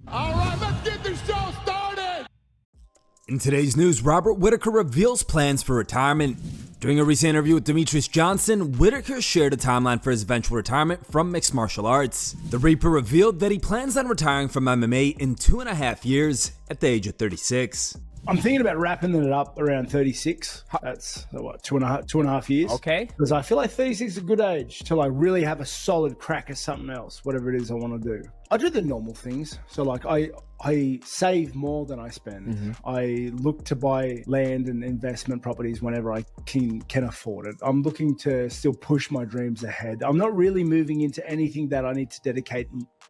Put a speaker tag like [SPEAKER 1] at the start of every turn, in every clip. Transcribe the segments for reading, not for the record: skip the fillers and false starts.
[SPEAKER 1] All right, let's get this show started.
[SPEAKER 2] In today's news, Robert Whittaker reveals plans for retirement. During a recent interview with Demetrius Johnson, Whittaker shared a timeline for his eventual retirement from mixed martial arts. The Reaper revealed that he plans on retiring from MMA in 2.5 years at the age of 36.
[SPEAKER 3] I'm thinking about wrapping it up around 36. That's what, two and a half years.
[SPEAKER 4] Okay.
[SPEAKER 3] Because I feel like 36 is a good age to like really have a solid crack at something else, whatever it is I want to do. I do the normal things. So like I save more than I spend.
[SPEAKER 4] Mm-hmm.
[SPEAKER 3] I look to buy land and investment properties whenever I can afford it. I'm looking to still push my dreams ahead. I'm not really moving into anything that I need to dedicate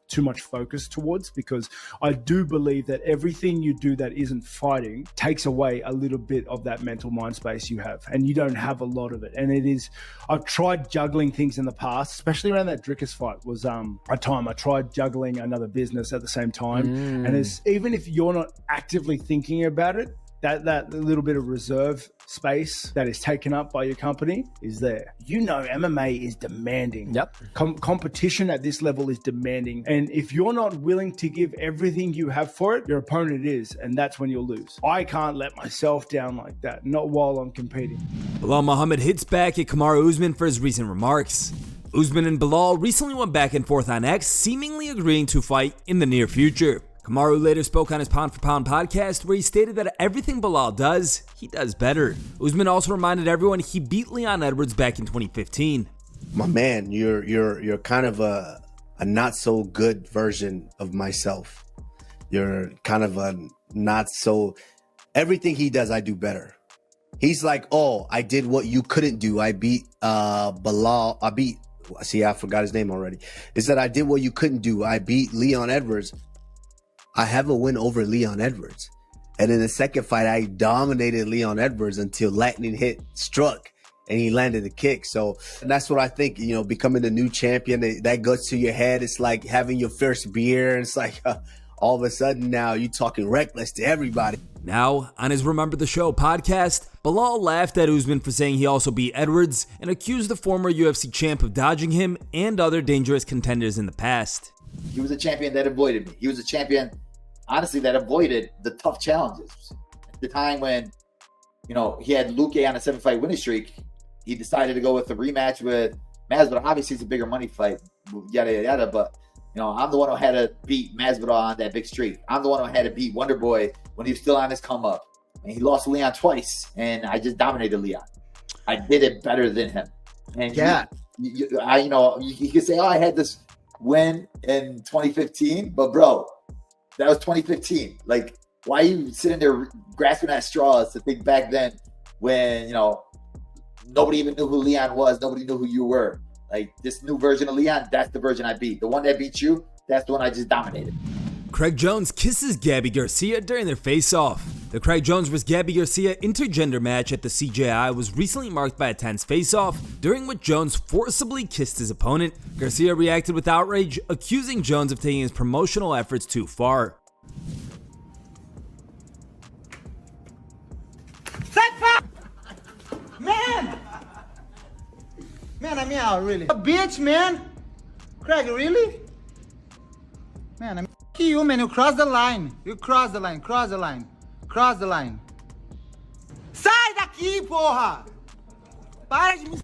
[SPEAKER 3] too much focus towards, because I do believe that everything you do that isn't fighting takes away a little bit of that mental mind space you have, and you don't have a lot of it. And it is, I've tried juggling things in the past, especially around that Drickus fight was a time I tried juggling another business at the same time. And it's, even if you're not actively thinking about it, that little bit of reserve space that is taken up by your company is there. You know, MMA is demanding.
[SPEAKER 4] Yep.
[SPEAKER 3] Competition at this level is demanding. And if you're not willing to give everything you have for it, your opponent is, and that's when you'll lose. I can't let myself down like that, not while I'm competing.
[SPEAKER 2] Belal Muhammad hits back at KAMARU Usman for his recent remarks. Usman and Belal recently went back and forth on X, seemingly agreeing to fight in the near future. KAMARU later spoke on his Pound for Pound podcast, where he stated that everything Belal does, he does better. Usman also reminded everyone he beat Leon Edwards back in 2015.
[SPEAKER 5] My man, you're kind of a not so good version of myself. You're kind of a not so, everything he does, I do better. He's like, oh, I did what you couldn't do. I beat Belal. I forgot his name already. He said, I did what you couldn't do. I beat Leon Edwards. I have a win over Leon Edwards. And in the second fight, I dominated Leon Edwards until lightning hit struck and he landed a kick. So that's what I think, you know, becoming the new champion, that goes to your head. It's like having your first beer. And it's like all of a sudden now you're talking reckless to everybody.
[SPEAKER 2] Now, on his Remember the Show podcast, Belal laughed at Usman for saying he also beat Edwards and accused the former UFC champ of dodging him and other dangerous contenders in the past.
[SPEAKER 6] He was a champion that avoided me. He was a champion, honestly, that avoided the tough challenges. At the time when, you know, he had Luque on a 7-fight winning streak, he decided to go with the rematch with Masvidal. Obviously, it's a bigger money fight, yada, yada, yada. But, you know, I'm the one who had to beat Masvidal on that big streak. I'm the one who had to beat Wonderboy when he was still on his come up. And he lost to Leon twice, and I just dominated Leon. I did it better than him. And
[SPEAKER 4] yeah,
[SPEAKER 6] you could say, oh, I had this win in 2015, but bro, that was 2015. Like, why are you sitting there grasping at straws to think back then when, you know, nobody even knew who Leon was, nobody knew who you were. Like, this new version of Leon, that's the version I beat. The one that beat you, that's the one I just dominated.
[SPEAKER 2] Craig Jones kisses Gabi Garcia during their face-off. The Craig Jones vs. Gabi Garcia intergender match at the CJI was recently marked by a tense face-off, during which Jones forcibly kissed his opponent. Garcia reacted with outrage, accusing Jones of taking his promotional efforts too far.
[SPEAKER 7] Man! Man, I mean, really. A bitch, man! Craig, really? Man, I mean, you, man. You crossed the line. You crossed the line. Cross the line. Cross the line. Sai daqui, porra! Para de me...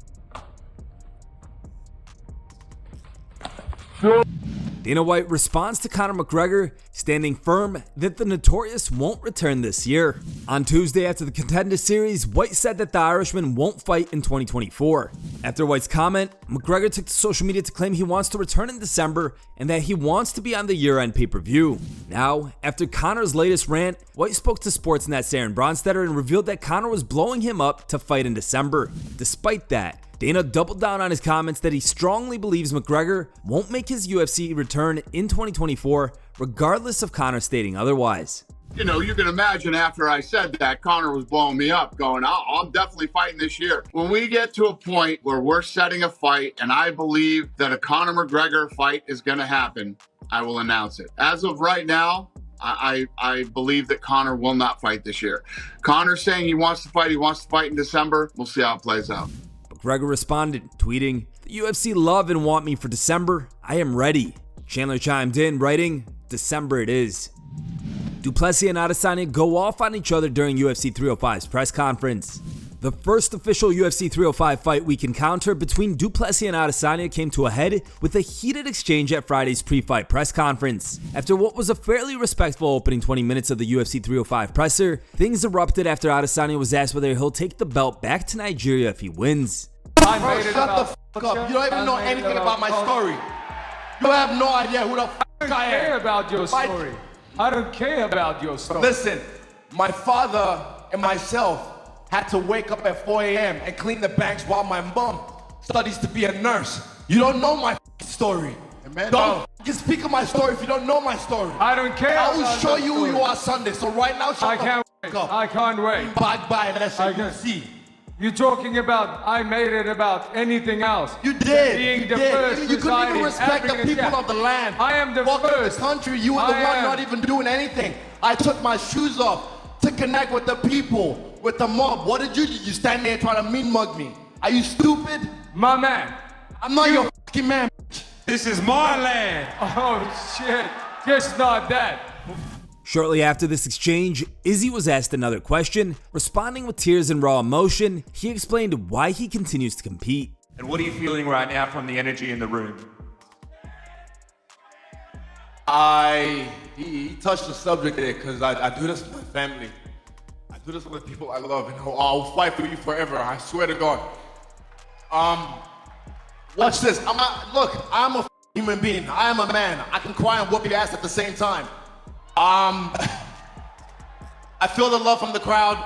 [SPEAKER 2] Dana White responds to Conor McGregor, standing firm that the Notorious won't return this year. On Tuesday after the Contender Series, White said that the Irishman won't fight in 2024. After White's comment, McGregor took to social media to claim he wants to return in December and that he wants to be on the year-end pay-per-view. Now, after Conor's latest rant, White spoke to Sportsnet's Aaron Bronstetter and revealed that Conor was blowing him up to fight in December. Despite that, Dana doubled down on his comments that he strongly believes McGregor won't make his UFC return in 2024, regardless of Conor stating otherwise.
[SPEAKER 1] You know, you can imagine after I said that, Conor was blowing me up, going, oh, I'm definitely fighting this year. When we get to a point where we're setting a fight and I believe that a Conor McGregor fight is going to happen, I will announce it. As of right now, I believe that Conor will not fight this year. Conor's saying he wants to fight in December. We'll see how it plays out.
[SPEAKER 2] McGregor responded, tweeting, "The UFC love and want me for December. I am ready." Chandler chimed in, writing, December it is. Du Plessis and Adesanya go off on each other during UFC 305's press conference. The first official UFC 305 fight week encounter between Du Plessis and Adesanya came to a head with a heated exchange at Friday's pre-fight press conference. After what was a fairly respectful opening 20 minutes of the UFC 305 presser, things erupted after Adesanya was asked whether he'll take the belt back to Nigeria if he wins.
[SPEAKER 4] Bro, shut the fuck up. You don't even know anything about my story. You have no idea who the fuck I am.
[SPEAKER 8] I don't care about your story. I don't care about your story.
[SPEAKER 4] Listen, my father and myself had to wake up at 4 a.m. and clean the banks while my mom studies to be a nurse. You don't know my story. Don't speak of my story if you don't know my story.
[SPEAKER 8] I don't care.
[SPEAKER 4] I will show you who you are Sunday. So right now, shut the fuck up.
[SPEAKER 8] I can't wait.
[SPEAKER 4] Bye, that's what you see.
[SPEAKER 8] You're talking about, I made it about anything else.
[SPEAKER 4] You did.
[SPEAKER 8] Being the first
[SPEAKER 4] You couldn't even respect the people of the land.
[SPEAKER 8] I am the first.
[SPEAKER 4] The country, you were the one not even doing anything. I took my shoes off to connect with the people, with the mob. What did you do? You stand there trying to mean mug me. Are you stupid?
[SPEAKER 8] My man.
[SPEAKER 4] I'm not your fucking man.
[SPEAKER 8] This is my land. Oh shit, just not that.
[SPEAKER 2] Shortly after this exchange, Izzy was asked another question. Responding with tears and raw emotion, he explained why he continues to compete.
[SPEAKER 9] And what are you feeling right now from the energy in the room?
[SPEAKER 4] He touched the subject there because I do this with my family. I do this with the people I love, and I'll fight for you forever. I swear to God. Watch this. I'm a human being. I am a man. I can cry and whoop your ass at the same time. I feel the love from the crowd.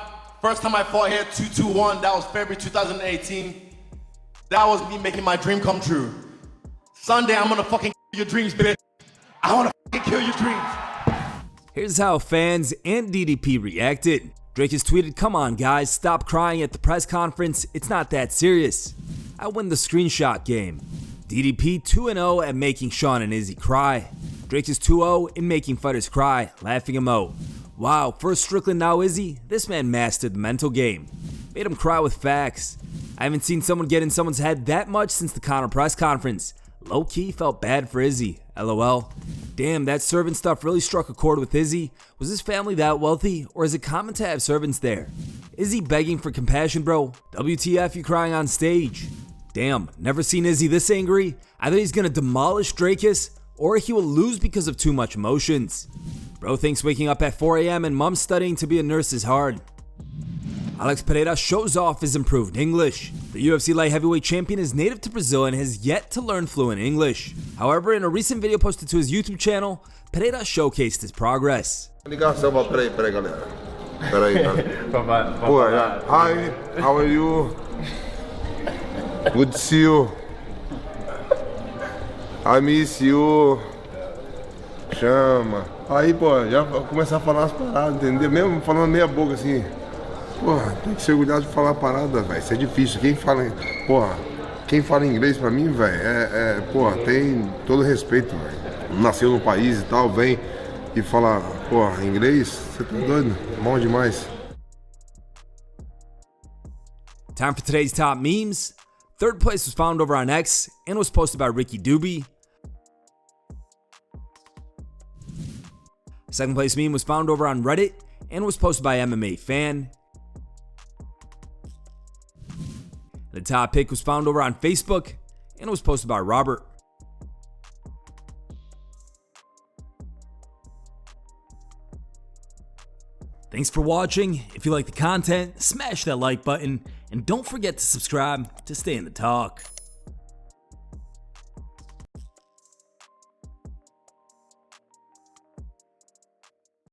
[SPEAKER 4] First time I fought here, 2-2-1. That was February 2018. That was me making my dream come true. Sunday, I'm gonna fucking kill your dreams, bitch. I wanna fucking kill your dreams.
[SPEAKER 2] Here's how fans and DDP reacted. Drake has tweeted, "Come on guys, stop crying at the press conference. It's not that serious. I win the screenshot game." DDP 2-0 at making Sean and Izzy cry. Drake is 2-0 in making fighters cry, laughing emote. Wow, first Strickland, now Izzy? This man mastered the mental game. Made him cry with facts. I haven't seen someone get in someone's head that much since the Conor press conference. Low-key felt bad for Izzy, LOL. Damn, that servant stuff really struck a chord with Izzy. Was his family that wealthy, or is it common to have servants there? Izzy begging for compassion, bro? WTF, you crying on stage? Damn, never seen Izzy this angry. Either he's gonna demolish Drakus, or he will lose because of too much emotions. Bro thinks waking up at 4 a.m. and mom studying to be a nurse is hard. Alex Pereira shows off his improved English. The UFC light heavyweight champion is native to Brazil and has yet to learn fluent English. However, in a recent video posted to his YouTube channel, Pereira showcased his progress.
[SPEAKER 10] Peraí, galera. Pô, hi, how are you? Good to see you. I miss you. Chama. Aí, pô, já começar a falar as paradas, entendeu? Mesmo falando meia boca assim. Porra, tem que ser orgulhoso de falar a parada, velho. Isso é difícil. Quem fala inglês pra mim, velho, porra, tem todo respeito, velho. Nasceu no país e tal, vem e fala, porra, inglês, você tá doido? Bom demais.
[SPEAKER 2] Time for today's top memes. Third place was found over on X and was posted by Ricky Doobie. Second place meme was found over on Reddit and was posted by MMA Fan. The top pick was found over on Facebook and was posted by Robert. Thanks for watching. If you like the content, smash that like button and don't forget to subscribe to stay in the talk.